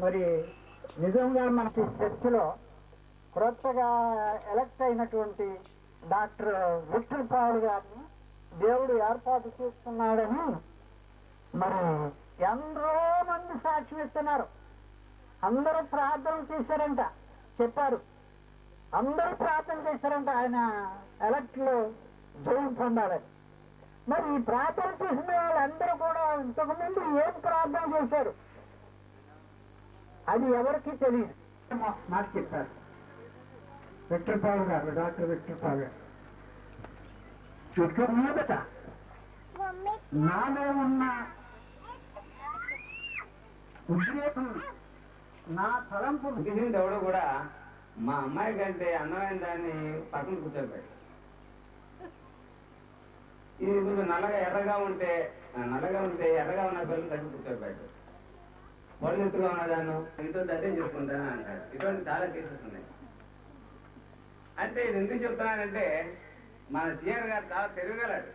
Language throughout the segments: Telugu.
మరి నిజంగా మనకి చర్చిలో కొత్తగా ఎలక్ట్ అయినటువంటి డాక్టర్ విక్టర్ పాల్ గారిని దేవుడు ఏర్పాటు చేస్తున్నాడని మరి ఎంతో మంది సాక్ష్యం ఇస్తున్నారు. అందరూ ప్రార్థన చేశారంట, చెప్పారు. అందరూ ప్రార్థన చేశారంట ఆయన ఎలక్ట్ లో జయం పొందాలని. మరి ఈ ప్రార్థన చేసిన వాళ్ళందరూ కూడా ఇంతకుముందు ఏం ప్రార్థన చేశారు అది ఎవరికి తెలియదు. నాకు చెప్పారు విక్టర్ పాల్ గారు, డాక్టర్ విక్టర్ పాల్ గారు. చుట్టూ మీదట నాలో ఉన్న ఉద్రేకం, నా తలంపు ఎవడు కూడా మా అమ్మాయి కంటే అందమైన దాన్ని పక్కన కూర్చోబెట్టాడు. ఇది కొంచెం ఎర్రగా ఉంటే ఎర్రగా ఉన్న పిల్లలు తగ్గి కూర్చోబెట్టాడు. పొలెత్తుగా ఉన్నదాన్ని ఇంతో అదే చేసుకుంటానని అంటాడు. ఇటువంటి చాలా కేసెస్ ఉన్నాయి. అంటే ఇది ఎందుకు చెప్తున్నానంటే మన సీఆర్ గారు చాలా తెలియగలడు.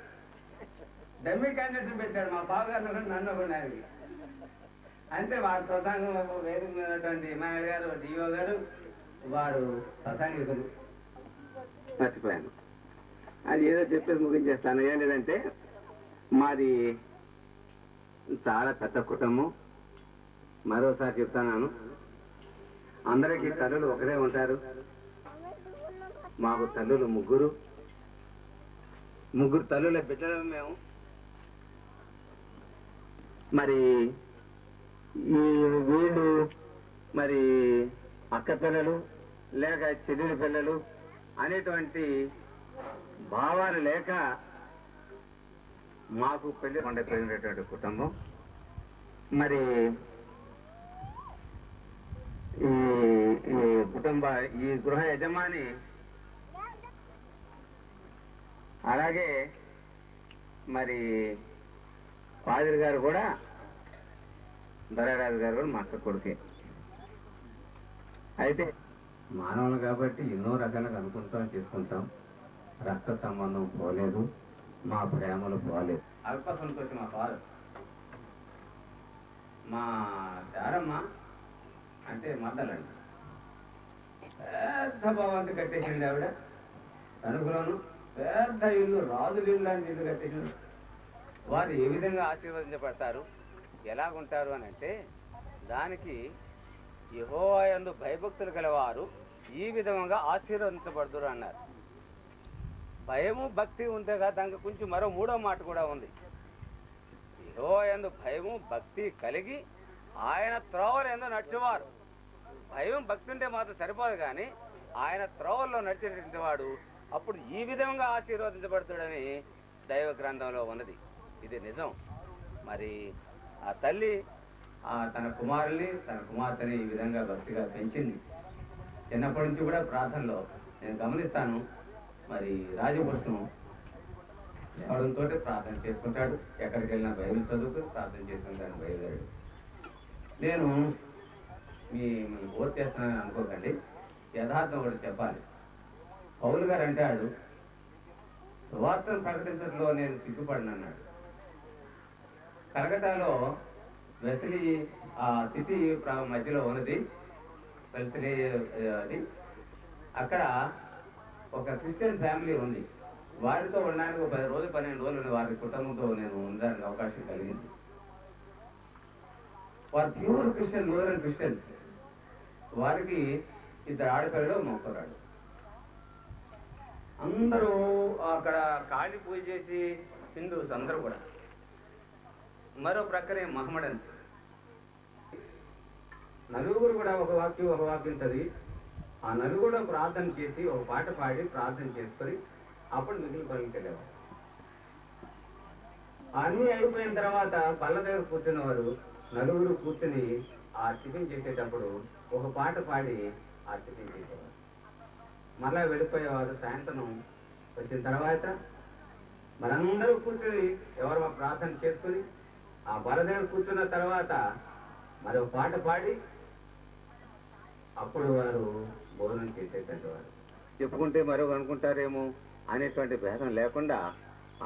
డమ్మీ క్యాండిడేట్స్ పెట్టాడు, మా బావగారిని ఒకటి, నన్ను ఒకటి. ఆయనకి అంటే వాడు ప్రసంగంలో వేదిక మీద ఇమానుయేల్ గారు, డిఓ గారు, వాడు ప్రసంగికులు. మర్చిపోయాను, అది ఏదో చెప్పేసి ముగించేస్తాను. ఏం లేదంటే మాది చాలా పెద్ద కుటుంబం. మరోసారి చెప్తాను, అందరికీ తల్లులు ఒకరే ఉంటారు. మాకు తల్లులు ముగ్గురు తల్లుల బిడ్డలు మేము. మరి వీళ్ళు మరి అక్క పిల్లలు లేక చెల్లెల పిల్లలు అనేటువంటి భావాలు లేక మాకు పెళ్లి పండుగటువంటి కుటుంబం. మరి ఈ గృహ యజమాని, అలాగే మరి ఫాదర్ గారు కూడా, దొరరాజు గారు కూడా మా అక్క కొడుకే. అయితే మానవులు కాబట్టి ఎన్నో రకాలుగా అనుకుంటాం, చేసుకుంటాం. రక్త సంబంధం పోలేదు, మా ప్రేమలు పోలేదు. అల్ప సంతోషం. మా ఫాదర్, మా చారమ్మ అంటే మద్దలండి, పెద్ద భవంతి కట్టేసింది ఆవిడ. తణుకులోను పెద్ద ఇల్లు, రాజులు ఇల్లు లాంటి ఇల్లు కట్టేసింది. వారు ఏ విధంగా ఆశీర్వదించబడతారు, ఎలాగుంటారు అని అంటే, దానికి యెహోవా యందు భయభక్తులు గలవారు ఈ విధంగా ఆశీర్వదించబడుదురు అన్నారు. భయము భక్తి ఉంటేగా దానికి కొంచెం మరో మూడో మాట కూడా ఉంది. యెహోవా యందు భయము భక్తి కలిగి ఆయన త్రోవలు ఎందు నడిచేవారు. భయం భక్తి ఉంటే మాత్రం సరిపోదు, కానీ ఆయన త్రోవల్లో నడిచేటువంటి వాడు అప్పుడు ఈ విధంగా ఆశీర్వదించబడుతాడని దైవ గ్రంథంలో ఉన్నది. ఇది నిజం. మరి ఆ తల్లి తన కుమారుల్ని, తన కుమార్తెని ఈ విధంగా భక్తిగా పెంచింది. చిన్నప్పటి నుంచి కూడా ప్రార్థనలో నేను గమనిస్తాను. మరి రాజపురుషం ఎవడంతో ప్రార్థన చేసుకుంటాడు, ఎక్కడికి వెళ్ళినా బైబిల్ చదువుకు ప్రార్థన చేసుకుంటాను, బయలుదేరాడు. నేను మీ ఓట్ చేస్తున్నానని అనుకోకండి, యథార్థం ఒకటి చెప్పాలి. పౌలు గారు అంటాడు, సువార్తను ప్రకటించడంలో నేను సిగ్గుపడినన్నాడు. కలకటాలో వెస్లీ ఆ సిటీ మధ్యలో ఉన్నది వెస్లీ, అది అక్కడ ఒక క్రిస్టియన్ ఫ్యామిలీ ఉంది. వారితో ఉండడానికి 10 రోజులు 12 రోజులు వారి కుటుంబంతో నేను ఉండడానికి అవకాశం కలిగింది. వారు ప్యూర్ క్రిస్టియన్, లూథరన్ క్రిస్టియన్స్. వారికి 2 ఆడపిల్లలు, మొక్కరాడు. అందరూ అక్కడ కాళీ పూజ చేసి హిందూస్ అందరూ కూడా. మరో ప్రక్కనే మహమ్మడన్స్. నలుగురు కూడా ఒక వాక్యం చదివి ఆ నలుగురు ప్రార్థన చేసి ఒక పాట పాడి ప్రార్థన చేసుకొని అప్పుడు మిగిలిన పనులకి వెళ్ళేవారు. అన్నీ అయిపోయిన తర్వాత పళ్ళ దగ్గర కూర్చున్నవారు నలుగురు కూర్చుని ఆ టిఫిన్ చేసేటప్పుడు ఒక పాట పాడి ఆ టిఫిన్ చేసేవారు. మళ్ళా వెళ్ళిపోయేవారు. సాయంత్రం వచ్చిన తర్వాత మనందరూ కూర్చుని ఎవరు ప్రార్థన చేసుకుని ఆ బల దగ్గర కూర్చున్న తర్వాత మరో పాట పాడి అప్పుడు వారు భోజనం చేసేటట్టు వారు. చెప్పుకుంటే మరో అనుకుంటారేమో అనేటువంటి భేదం లేకుండా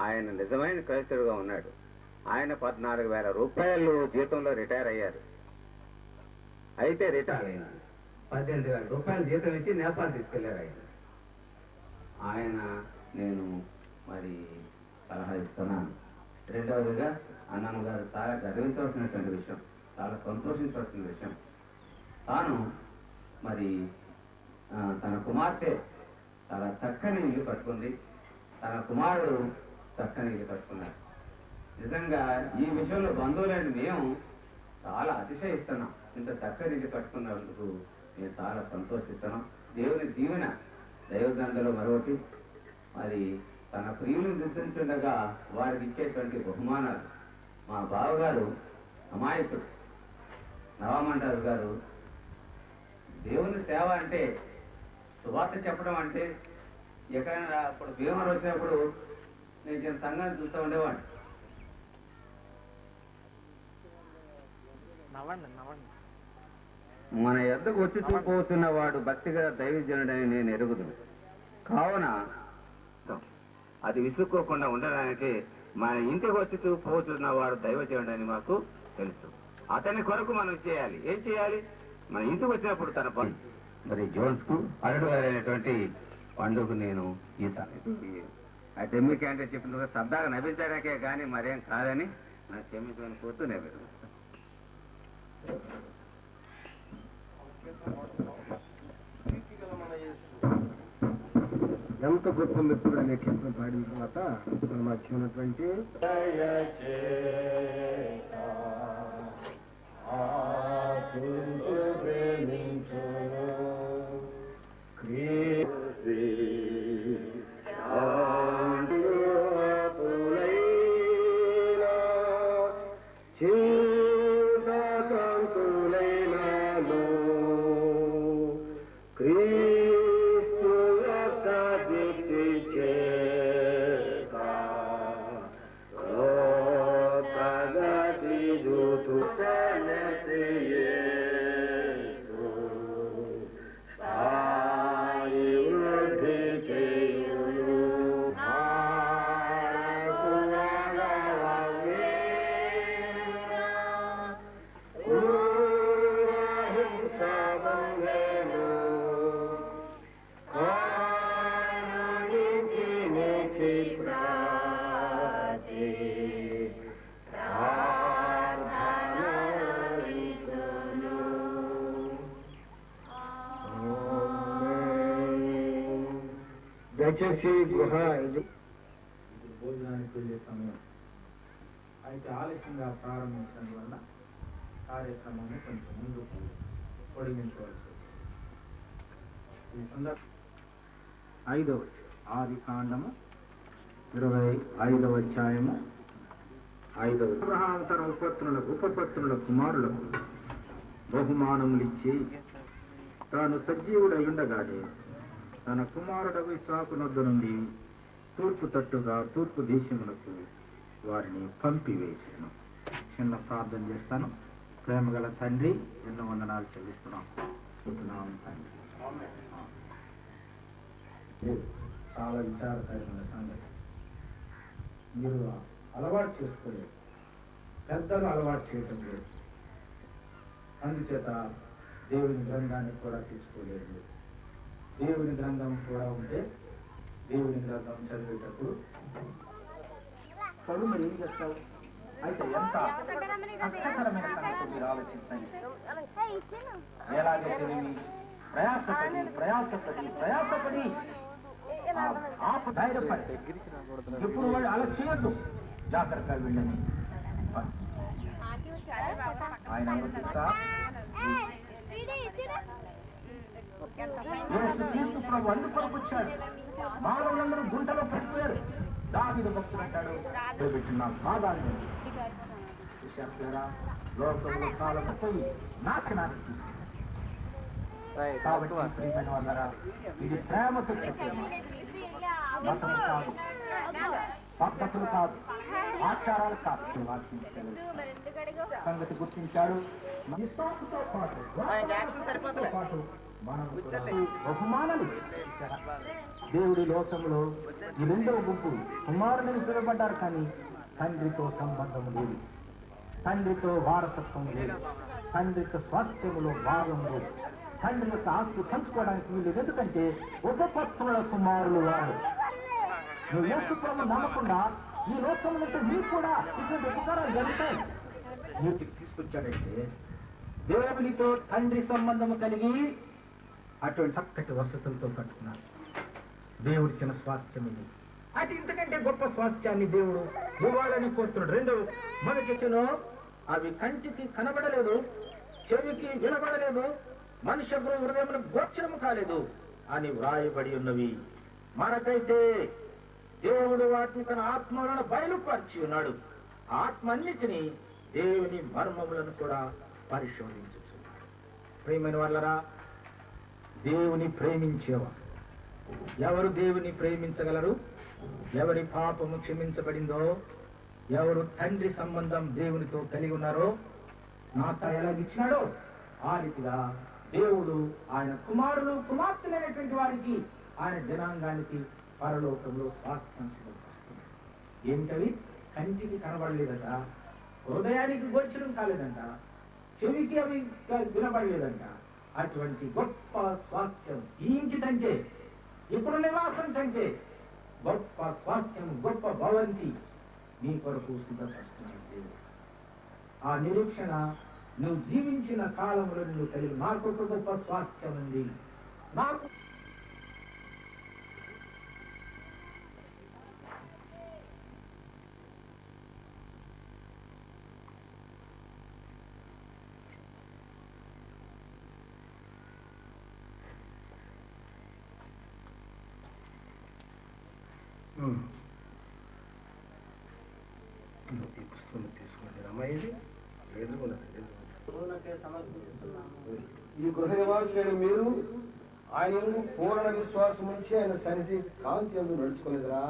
ఆయన నిజమైన క్రైస్తవుడుగా ఉన్నాడు. ఆయన 14,000 రూపాయలు జీతంలో రిటైర్ అయ్యారు. అయితే రిటైర్ అయినా 18,000 రూపాయలు జీతం ఇచ్చి నేపాల్ తీసుకెళ్లారు ఆయన నేను మరి సలహా ఇస్తున్నాను. రెండవదిగా అన్నమ్మ గారు చాలా గర్వించవలసినటువంటి విషయం, చాలా సంతోషించవలసిన విషయం, తాను మరి తన కుమార్తె చాలా చక్కని ఇల్లు కట్టుకుంది, తన కుమారుడు చక్కని ఇల్లు కట్టుకున్నారు. నిజంగా ఈ విషయంలో బంధువులని మేము చాలా అతిశయిస్తున్నాం. ఇంత చక్కని ఇల్లు కట్టుకున్నందుకు మేము చాలా సంతోషిస్తున్నాం. దేవుని దీవెన దైవదండలో మరొకటి మరి తన ప్రియులను గుర్తించుండగా వారికి ఇచ్చేటువంటి బహుమానాలు. మా బావగారు అమాయకుడు నవామంటారు గారు దేవుని సేవ అంటే సువార్త చెప్పడం అంటే ఎక్కడైనా అప్పుడు భీమవరం వచ్చినప్పుడు నేను చిన్న సంఘాన్ని చూస్తూ ఉండేవాడిని. మన ఎద్దకు వచ్చి చూపోతున్న వాడు భక్తిగా దైవజనుడని నేను ఎరుగుదును. కావున అది విసుక్కోకుండా ఉండడానికి మన ఇంటికి వచ్చి చూపోతున్న వాడు దైవజనుడని మాకు తెలుసు. అతని కొరకు మనం చేయాలి. ఏం చేయాలి? మన ఇంటికి వచ్చినప్పుడు తన పని మరి జోన్స్ కు అల్లుడు గారైనటువంటి పండుగ నేను ఆ డెమ్మి క్యాంటీన్ చెప్పిన సరదాగా నవ్వించడానికే కానీ మరేం కాదని నాకు క్షమించమని కోరుతూ నవ్వారు. ఎంత గొప్ప మిత్రుడు అనే కీర్తన పాడిన తర్వాత మన మధ్య ఉన్నటువంటి దయచేసి గృహ భోజనానికి వెళ్ళే సమయం అయితే ఆలస్యంగా ప్రారంభించడం వల్ల కార్యక్రమాన్ని కొంచెం ముందుకు పొడిగించవలసి ఈ సందర్భం 5వ ఆది కాండము 25వ అధ్యాయము 5వ అబ్రహాము తన ఉపపత్నుల కుమారులకు బహుమానములిచ్చి తాను సజీవుడై ఉండగానే తన కుమారుడు ఇస్సాకు నొద్ద నుండి తూర్పు దేశములకు వారిని పంపివేసాను. చిన్న ప్రార్థన చేస్తాను. ప్రేమగల తండ్రి, ఎన్నో వందనాలు చెల్లిస్తున్నాం. తండ్రి, చాలా విచారకరమైన సంగతి. మీరు అలవాటు చేసుకోలేదు, పెద్దలు అలవాటు చేయటం లేదు. అందుచేత దేవుని గ్రంథాన్ని కూడా తీసుకోలేదు. దేవుని గ్రంథం కూడా ఉంటే దేవుని గ్రంథం చదివేటప్పుడు చదువు మరి ఏం చేస్తావు? అయితే ఎంత కష్టకరమైన సంగతి మీరు ఆలోచించండి. ఎలాగైతే ప్రయాసపడి ధైర్యపడి ఎప్పుడు వాళ్ళు అలా చేయొద్దు, జాగ్రత్తగా వెళ్ళని ఆయన ప్రభు అందుకొరకు వచ్చాడు. మానవులందరూ గుంటలో పడిపోయారు. దావీదు భక్తుడు అంటాడు, నా భాగాన్ని లోకంలో కాలం పోయి నాశనానికి. కాబట్టి ప్రియమైన వాళ్ళరా, ఇది ప్రేమతో చెప్పేది, మతం కాదు, పద్ధతులు కాదు, ఆచారాలు కాదు. సంగతి గుర్తించాడు. పాటు మనం బహుమానాలు దేవుడి లోకంలో ఈ రెండవ గుంపు కుమారుని పిలువబడ్డారు, కానీ తండ్రితో సంబంధం లేదు, తండ్రితో వారసత్వం లేదు. తండ్రి యొక్క స్వాస్థ్యములో భాగము. తండ్రి యొక్క ఆస్తి పంచుకోవడానికి వీళ్ళు ఎందుకంటే ఉపపత్నుల కుమారులు వారు. నువ్వు యేసుప్రభు నమ్మకుండా ఈ లోకంలో మీకు కూడా ఇటువంటి ఉపకారాలు జరుగుతాయి. నీటికి తీసుకొచ్చాడంటే దేవునితో తండ్రి సంబంధము కలిగి అటువంటి చక్కటి వసతులతో కట్టుకున్నాడు. దేవుడిచ్చిన స్వాస్థ్యం ఇది. అది ఇంతకంటే గొప్ప స్వాస్థ్యాన్ని దేవుడు ఇవ్వాలని కోరుతున్నాడు. రెండవ మొదటిను అవి కంటికి కనబడలేదు, చెవికి వినబడలేదు, మనుష్య హృదయంలో గోచరము కాలేదు అని వ్రాయబడి ఉన్నవి. మనకైతే దేవుడు వాటిని తన ఆత్మలను బయలుపరిచి ఉన్నాడు. ఆత్మ అన్నిటినీ దేవుని మర్మములను కూడా పరిశోధించుచున్నాడు. ప్రేమైన వాళ్ళరా, దేవుని ప్రేమించేవారు ఎవరు దేవుని ప్రేమించగలరు? ఎవరి పాపము క్షమించబడిందో, ఎవరు తండ్రి సంబంధం దేవునితో కలిగి ఉన్నారో, నాత ఎలాగిచ్చినాడో ఆ రీతిగా దేవుడు ఆయన కుమారులు కుమార్తెలైనటువంటి వారికి, ఆయన జనాంగానికి పరలోకంలో స్వాస్థ్యం. ఏమిటవి? కంటికి కనబడలేదట, హృదయానికి గోచరం కాలేదంట, చెవికి అవి వినబడలేదంట. అటువంటి గొప్ప స్వాస్థ్యం ఈ ఇంటి కంటే, ఇప్పుడు నివాసం కంటే గొప్ప స్వాస్థ్యం, గొప్ప భవంతి నీ కొరకు సిద్ధపరుస్తున్నాడు. ఆ నిరీక్షణ నువ్వు జీవించిన కాలంలో నువ్వు కలిగి నాకు ఒక గొప్ప స్వాస్థ్యం ఉంది. నాకు ఈ గృహ నివాసులైన మీరు ఆయన పూర్ణ విశ్వాసం నుంచి ఆయన సన్నిధి కాంతి ఎందుకు నడుచుకోలేదురా?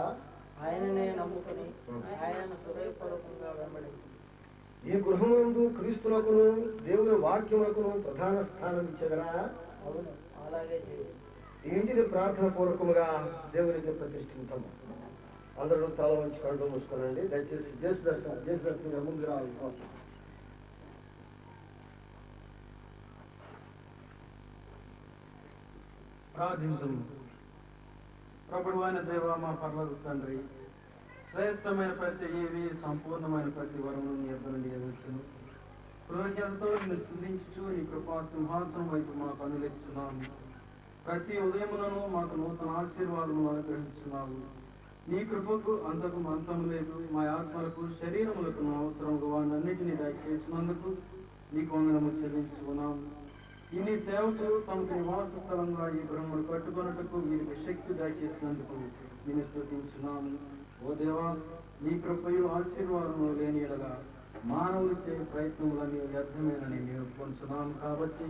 ఆయననే నమ్ముకుని ఆయన హృదయపూర్వకంగా వెంబడించి ఈ గృహముందు క్రీస్తులకును దేవుని వాక్యములకును ప్రధాన స్థానం ఇచ్చేదరా? అవును, అలాగే చేయండి. ఏంటిది ప్రార్థన పూర్వకముగా దేవునికి ప్రతిష్ఠించము. అందరూ తల వంచి కళ్ళు మూసుకోనండి. దయచేసి జేసుదర్శనంగా ముందు రావాలి. ప్రార్థించము. ప్రభువైన దేవ, మా పరలోక తండ్రి, శ్రేష్టమైన ప్రతి ఏవి సంపూర్ణమైన ప్రతి వరము నీ యొద్ద నుండి ఎదుర్కొను. కృతజ్ఞతతో నిన్ను స్తుతించుచు నీ కృపా సింహాసనం వైపు మాకు అనుగ్రహిస్తున్నాము. ప్రతి ఉదయములను మాకు నూతన ఆశీర్వాదము అనుగ్రహించున్నాము. నీ కృపకు అంతకు అంతం లేదు. మా ఆత్మలకు శరీరములకు అవసరముగా వాటన్నిటినీ దయచేసినందుకు నీకు వందనము చెల్లించుకున్నాము. ఇన్ని సేవకు తమకు నివాస స్థలంగా ఈ బ్రహ్మను కట్టుకొనుటకు వీరికి శక్తి దయచేసినందుకు నేను స్తుతించున్నాము. ఓ దేవా, నీ కృపయు ఆశీర్వాదము లేని ఎడగా మానవులు చే ప్రయత్నములని వ్యర్థమేనని మేము పొందుతున్నాము. కాబట్టి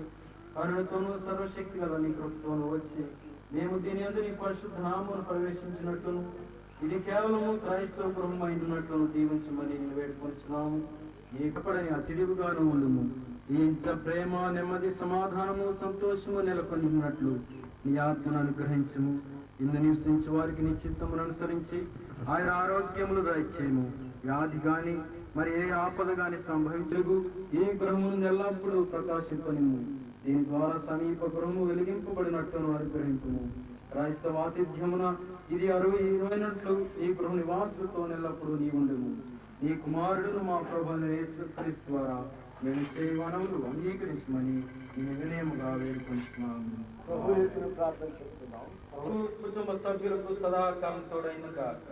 కరుణతోనూ సర్వశక్తి గల నీ కృపతోనూ వచ్చి మేము దీని అందరి పరిశుద్ధ నామమును ప్రవేశించినట్లును ఇది కేవలము క్రైస్తవ గృహం అయినట్లును దీవించమని నేను వేడుకొంచున్నాము. నీ కృపడని అతిథిగాను ఉండుము. ఈ ఇంత ప్రేమ, నెమ్మది, సమాధానము, సంతోషము నెలకొని ఉన్నట్లు నీ ఆత్మను అనుగ్రహించము. ఇందు నివసించి వారికి నీ చిత్తమును అనుసరించి ఆయన ఆరోగ్యములు దయచేయము. వ్యాధి గాని మరి ఏ ఆపద గాని సంభవించగు ఈ గృహమును ఎల్లప్పుడూ ప్రకాశింపనిము. దీని ద్వారా సమీప గృహము వెలిగింపబడినట్లును అనుగ్రహింపుము. క్రైస్తవ ఆతిథ్యమున ఇది అరువైనట్లు ఈ గృహ నివాసులతో ఎల్లప్పుడూ నీ ఉండుము. నీ కుమారుడును మా ప్రభువైన యేసుక్రీస్తు ద్వారా మేము సేవనములు అంగీకరించమని నేను వినయముగా వేడుకొంటున్నాము. ప్రార్థన చేస్తున్నాం. కుటుంబ సభ్యులకు సదాకాలం తోడైన గాక.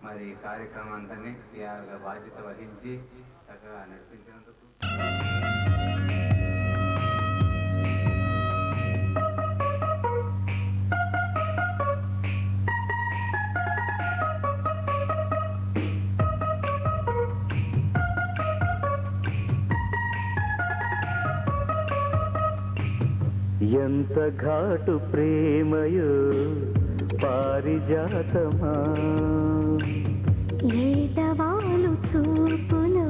మరి ఈ కార్యక్రమాన్ని బాధ్యత వహించి చక్కగా నడిపించినందుకు ఎంత ఘాటు ప్రేమయో పారిజాతమా, ఏటవాలు చూపులో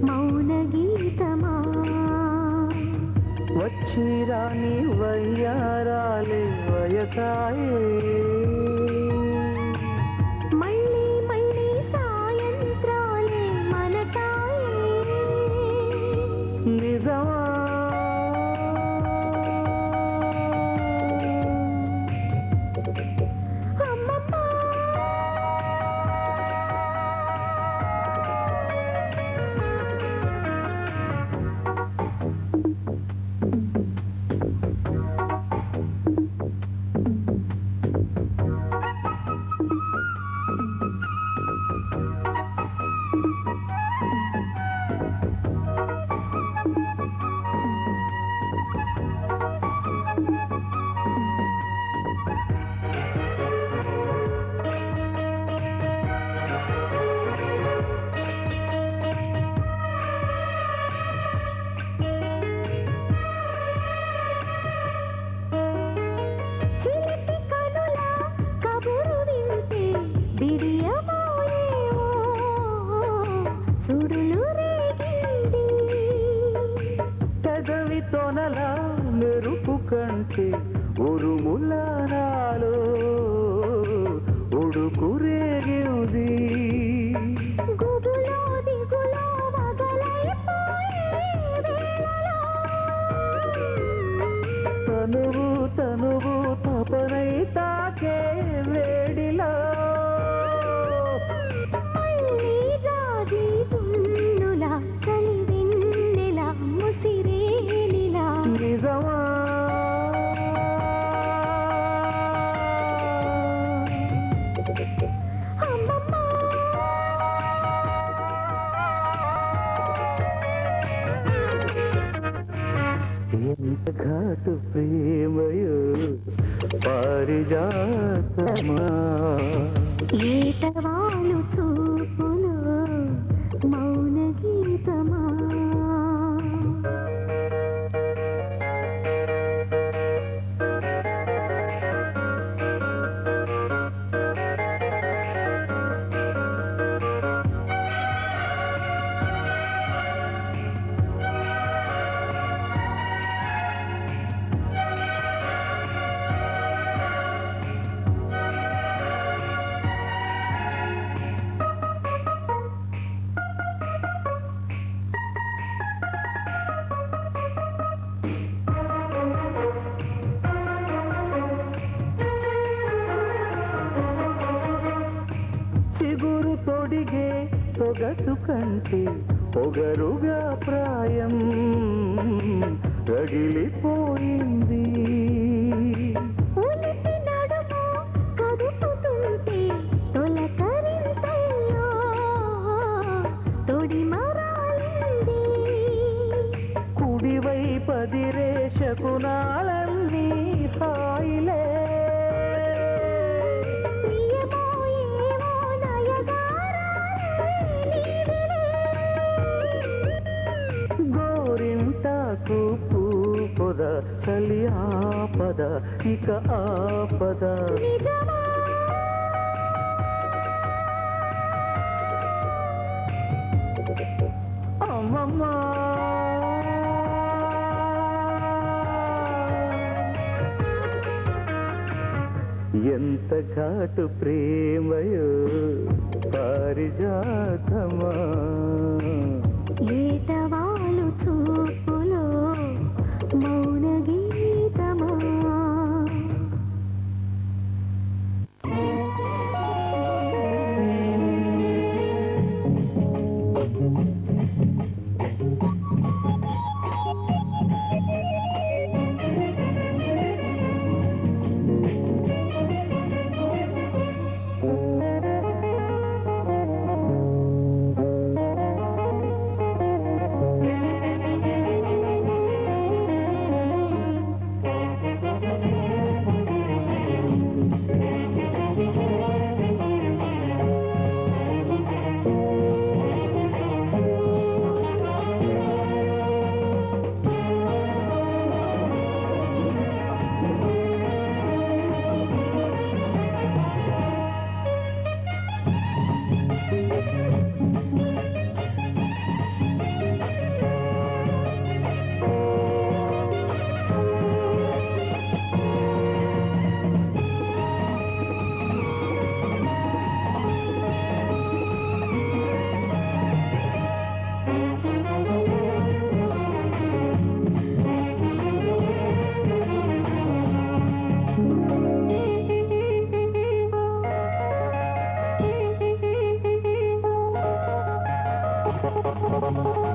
మౌన గీతమా, వచ్చి రాని వయ్యారాలే వయసాయే, మళ్ళీ మళ్ళీ సాయంత్రాలే మనసాయే, నిజమా తొనలా మెరుపు కంటే ఉరుముల నాలో ఉడుకు రేగింది, తనువు తనువు తపనై తాకే వేడిలో నిజమా ఎంత ఘాటు ప్రేమయో పారిజాతమా, ఏటవాలు చూపులో మౌన గీతమా. చిగురు తొడిగే సొగసు కంటే పొగరుగా ప్రాయం రగిలిపోయింది, కుడివై పదిరే శకునాలన్నీ హాయిలే, గోరింటాకు పూపద చలి ఆపద ఇక ఆపద, అమ్మమ్మా ఎంత ఘాటు ప్రేమయో పారిజాతమా, ఏటవాలు చూపులో మౌన గీతమా. ఆ